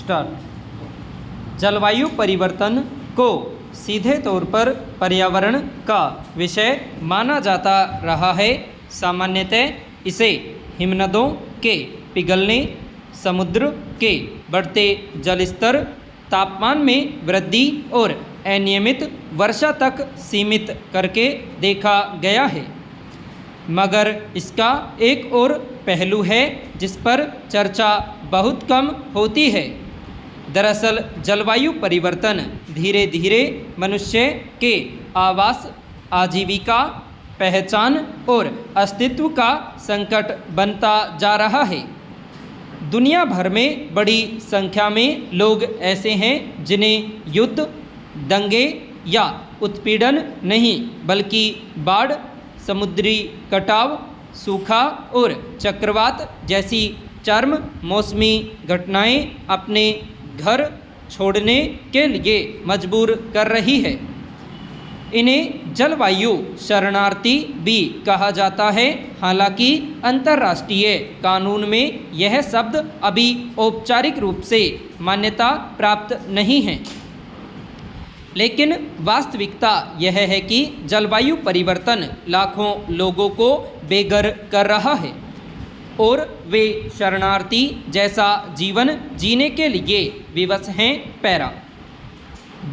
Start. जलवायु परिवर्तन को सीधे तौर पर पर्यावरण का विषय माना जाता रहा है। सामान्यतः इसे हिमनदों के पिघलने, समुद्र के बढ़ते जलस्तर, तापमान में वृद्धि और अनियमित वर्षा तक सीमित करके देखा गया है। मगर इसका एक और पहलू है जिस पर चर्चा बहुत कम होती है। दरअसल जलवायु परिवर्तन धीरे धीरे मनुष्य के आवास, आजीविका, पहचान और अस्तित्व का संकट बनता जा रहा है। दुनिया भर में बड़ी संख्या में लोग ऐसे हैं जिन्हें युद्ध, दंगे या उत्पीड़न नहीं बल्कि बाढ़, समुद्री कटाव, सूखा और चक्रवात जैसी चरम मौसमी घटनाएं अपने घर छोड़ने के लिए मजबूर कर रही है। इन्हें जलवायु शरणार्थी भी कहा जाता है। हालांकि अंतर्राष्ट्रीय कानून में यह शब्द अभी औपचारिक रूप से मान्यता प्राप्त नहीं है, लेकिन वास्तविकता यह है कि जलवायु परिवर्तन लाखों लोगों को बेघर कर रहा है और वे शरणार्थी जैसा जीवन जीने के लिए विवश हैं। पैरा।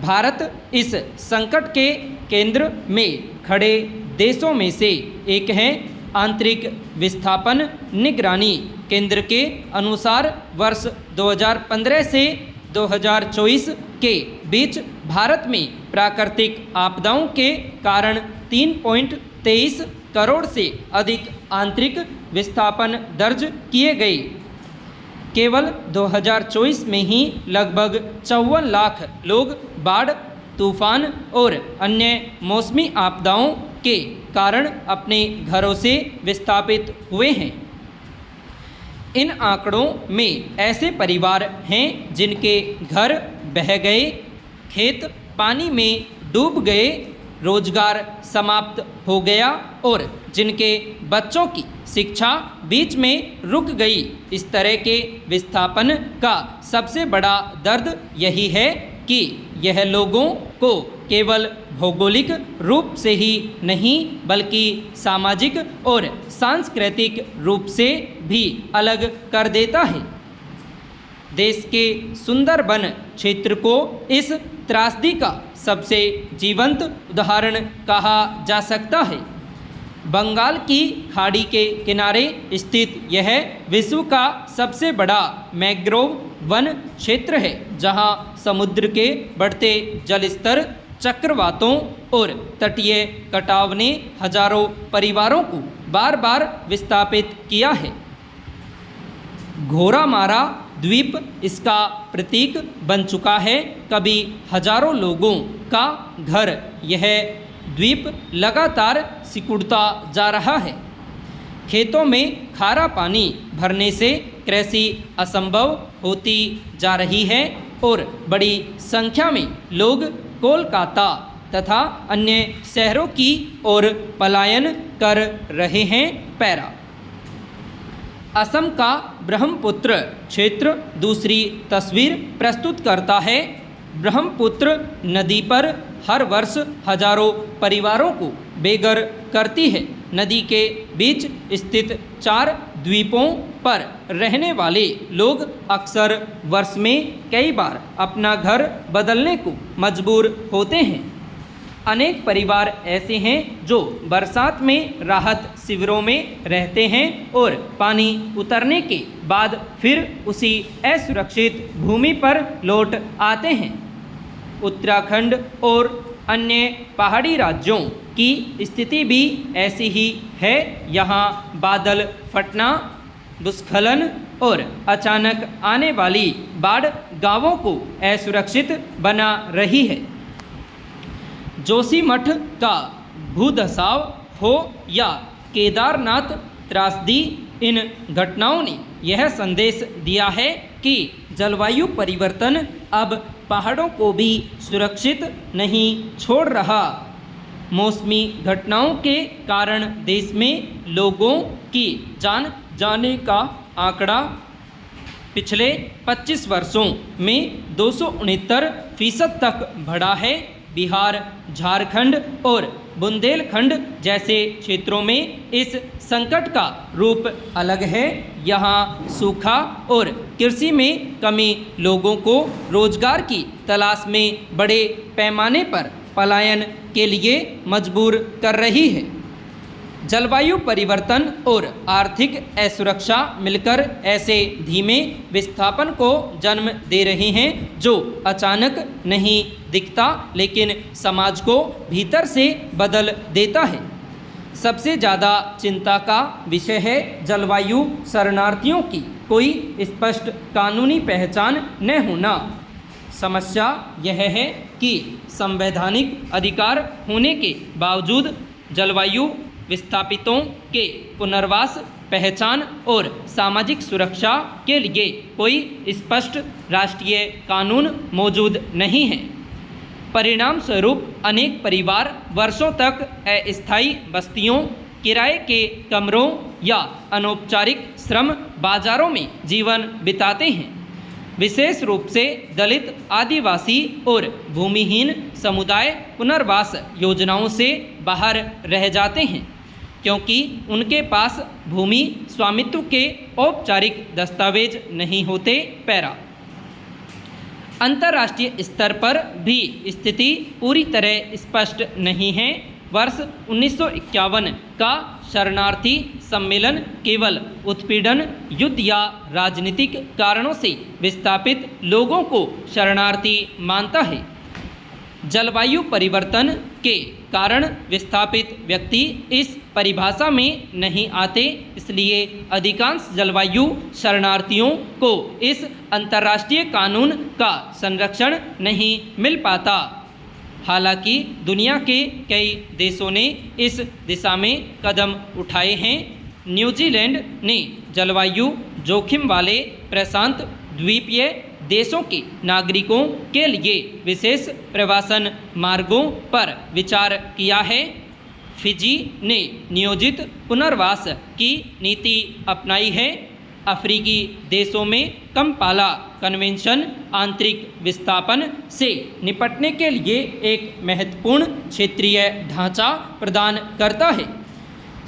भारत इस संकट के केंद्र में खड़े देशों में से एक है। आंतरिक विस्थापन निगरानी केंद्र के अनुसार वर्ष 2015 से 2024 के बीच भारत में प्राकृतिक आपदाओं के कारण 3.23 करोड़ से अधिक आंतरिक विस्थापन दर्ज किए गए। केवल 2024 में ही लगभग 54 लाख लोग बाढ़, तूफान और अन्य मौसमी आपदाओं के कारण अपने घरों से विस्थापित हुए हैं। इन आंकड़ों में ऐसे परिवार हैं जिनके घर बह गए, खेत पानी में डूब गए, रोजगार समाप्त हो गया और जिनके बच्चों की शिक्षा बीच में रुक गई। इस तरह के विस्थापन का सबसे बड़ा दर्द यही है कि यह लोगों को केवल भौगोलिक रूप से ही नहीं बल्कि सामाजिक और सांस्कृतिक रूप से भी अलग कर देता है। देश के सुंदरबन क्षेत्र को इस त्रासदी का सबसे जीवंत उदाहरण कहा जा सकता है। बंगाल की खाड़ी के किनारे स्थित यह विश्व का सबसे बड़ा मैंग्रोव वन क्षेत्र है, जहां समुद्र के बढ़ते जलस्तर, चक्रवातों और तटीय कटाव ने हजारों परिवारों को बार बार विस्थापित किया है। घोरामारा द्वीप इसका प्रतीक बन चुका है। कभी हजारों लोगों का घर यह द्वीप लगातार सिकुड़ता जा रहा है। खेतों में खारा पानी भरने से कृषि असंभव होती जा रही है और बड़ी संख्या में लोग कोलकाता तथा अन्य शहरों की ओर पलायन कर रहे हैं। पैरा। असम का ब्रह्मपुत्र क्षेत्र दूसरी तस्वीर प्रस्तुत करता है। ब्रह्मपुत्र नदी पर हर वर्ष हजारों परिवारों को बेघर करती है। नदी के बीच स्थित 4 द्वीपों पर रहने वाले लोग अक्सर वर्ष में कई बार अपना घर बदलने को मजबूर होते हैं। अनेक परिवार ऐसे हैं जो बरसात में राहत शिविरों में रहते हैं और पानी उतरने के बाद फिर उसी असुरक्षित भूमि पर लौट आते हैं। उत्तराखंड और अन्य पहाड़ी राज्यों की स्थिति भी ऐसी ही है। यहाँ बादल फटना, भूस्खलन और अचानक आने वाली बाढ़ गांवों को असुरक्षित बना रही है। जोशीमठ का भूधसाव हो या केदारनाथ त्रासदी, इन घटनाओं ने यह संदेश दिया है कि जलवायु परिवर्तन अब पहाड़ों को भी सुरक्षित नहीं छोड़ रहा। मौसमी घटनाओं के कारण देश में लोगों की जान जाने का आंकड़ा पिछले 25 वर्षों में 269% तक बढ़ा है। बिहार, झारखंड और बुंदेलखंड जैसे क्षेत्रों में इस संकट का रूप अलग है। यहाँ सूखा और कृषि में कमी लोगों को रोजगार की तलाश में बड़े पैमाने पर पलायन के लिए मजबूर कर रही है। जलवायु परिवर्तन और आर्थिक असुरक्षा मिलकर ऐसे धीमे विस्थापन को जन्म दे रहे हैं जो अचानक नहीं दिखता लेकिन समाज को भीतर से बदल देता है। सबसे ज़्यादा चिंता का विषय है जलवायु शरणार्थियों की कोई स्पष्ट कानूनी पहचान न होना। समस्या यह है कि संवैधानिक अधिकार होने के बावजूद जलवायु विस्थापितों के पुनर्वास, पहचान और सामाजिक सुरक्षा के लिए कोई स्पष्ट राष्ट्रीय कानून मौजूद नहीं है। परिणाम स्वरूप अनेक परिवार वर्षों तक अस्थायी बस्तियों, किराए के कमरों या अनौपचारिक श्रम बाजारों में जीवन बिताते हैं। विशेष रूप से दलित, आदिवासी और भूमिहीन समुदाय पुनर्वास योजनाओं से बाहर रह जाते हैं क्योंकि उनके पास भूमि स्वामित्व के औपचारिक दस्तावेज नहीं होते। पैरा अंतर्राष्ट्रीय स्तर पर भी स्थिति पूरी तरह स्पष्ट नहीं है। वर्ष 1951 का शरणार्थी सम्मेलन केवल उत्पीड़न, युद्ध या राजनीतिक कारणों से विस्थापित लोगों को शरणार्थी मानता है। जलवायु परिवर्तन के कारण विस्थापित व्यक्ति इस परिभाषा में नहीं आते, इसलिए अधिकांश जलवायु शरणार्थियों को इस अंतर्राष्ट्रीय कानून का संरक्षण नहीं मिल पाता। हालांकि दुनिया के कई देशों ने इस दिशा में कदम उठाए हैं। न्यूजीलैंड ने जलवायु जोखिम वाले प्रशांत द्वीपीय देशों के नागरिकों के लिए विशेष प्रवासन मार्गों पर विचार किया है। फिजी ने नियोजित पुनर्वास की नीति अपनाई है। अफ्रीकी देशों में कंपाला कन्वेंशन आंतरिक विस्थापन से निपटने के लिए एक महत्वपूर्ण क्षेत्रीय ढांचा प्रदान करता है।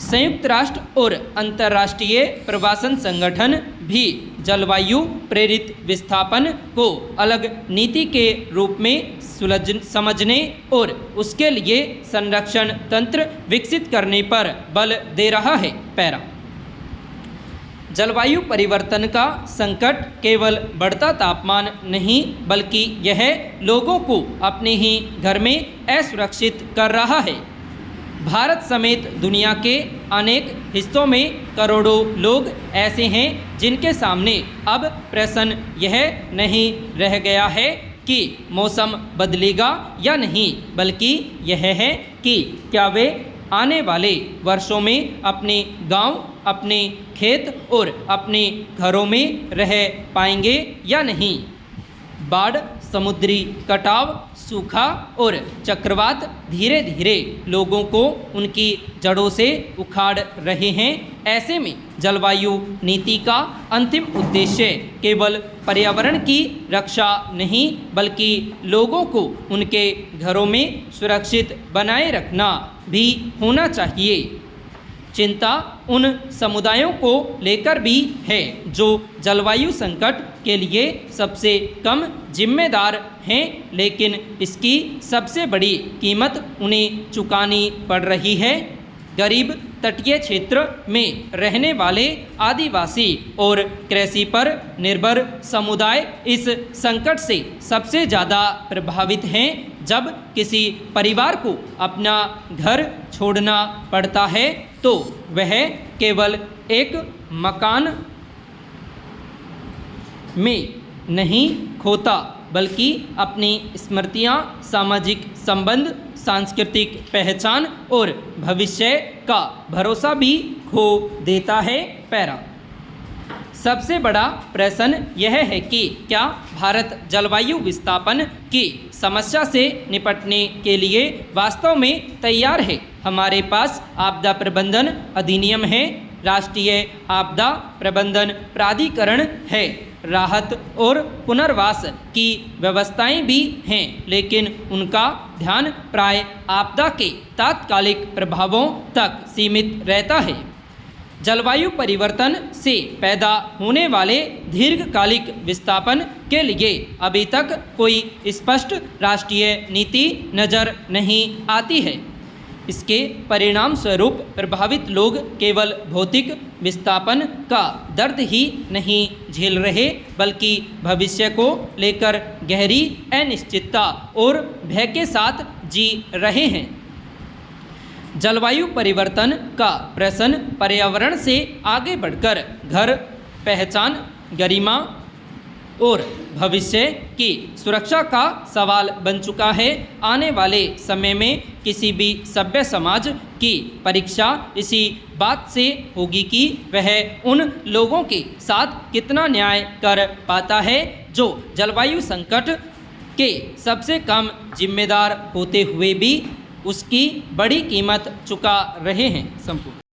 संयुक्त राष्ट्र और अंतर्राष्ट्रीय प्रवासन संगठन भी जलवायु प्रेरित विस्थापन को अलग नीति के रूप में समझने और उसके लिए संरक्षण तंत्र विकसित करने पर बल दे रहा है। पैरा जलवायु परिवर्तन का संकट केवल बढ़ता तापमान नहीं बल्कि यह लोगों को अपने ही घर में असुरक्षित कर रहा है। भारत समेत दुनिया के अनेक हिस्सों में करोड़ों लोग ऐसे हैं जिनके सामने अब प्रश्न यह नहीं रह गया है कि मौसम बदलेगा या नहीं, बल्कि यह है कि क्या वे आने वाले वर्षों में अपने गांव, अपने खेत और अपने घरों में रह पाएंगे या नहीं। बाढ़, समुद्री कटाव, सूखा और चक्रवात धीरे धीरे लोगों को उनकी जड़ों से उखाड़ रहे हैं। ऐसे में जलवायु नीति का अंतिम उद्देश्य केवल पर्यावरण की रक्षा नहीं बल्कि लोगों को उनके घरों में सुरक्षित बनाए रखना भी होना चाहिए। चिंता उन समुदायों को लेकर भी है जो जलवायु संकट के लिए सबसे कम जिम्मेदार हैं, लेकिन इसकी सबसे बड़ी कीमत उन्हें चुकानी पड़ रही है। गरीब तटीय क्षेत्र में रहने वाले आदिवासी और कृषि पर निर्भर समुदाय इस संकट से सबसे ज़्यादा प्रभावित हैं। जब किसी परिवार को अपना घर छोड़ना पड़ता है तो वह केवल एक मकान में नहीं खोता बल्कि अपनी स्मृतियाँ, सामाजिक संबंध, सांस्कृतिक पहचान और भविष्य का भरोसा भी खो देता है। पैरा सबसे बड़ा प्रश्न यह है कि क्या भारत जलवायु विस्थापन की समस्या से निपटने के लिए वास्तव में तैयार है। हमारे पास आपदा प्रबंधन अधिनियम है, राष्ट्रीय आपदा प्रबंधन प्राधिकरण है राहत और पुनर्वास की व्यवस्थाएं भी हैं, लेकिन उनका ध्यान प्राय आपदा के तात्कालिक प्रभावों तक सीमित रहता है। जलवायु परिवर्तन से पैदा होने वाले दीर्घकालिक विस्थापन के लिए अभी तक कोई स्पष्ट राष्ट्रीय नीति नज़र नहीं आती है। इसके परिणाम स्वरूप प्रभावित लोग केवल भौतिक विस्थापन का दर्द ही नहीं झेल रहे, बल्कि भविष्य को लेकर गहरी अनिश्चितता और भय के साथ जी रहे हैं। जलवायु परिवर्तन का प्रश्न पर्यावरण से आगे बढ़कर घर, पहचान, गरिमा और भविष्य की सुरक्षा का सवाल बन चुका है। आने वाले समय में किसी भी सभ्य समाज की परीक्षा इसी बात से होगी कि वह उन लोगों के साथ कितना न्याय कर पाता है जो जलवायु संकट के सबसे कम जिम्मेदार होते हुए भी उसकी बड़ी कीमत चुका रहे हैं। संपूर्ण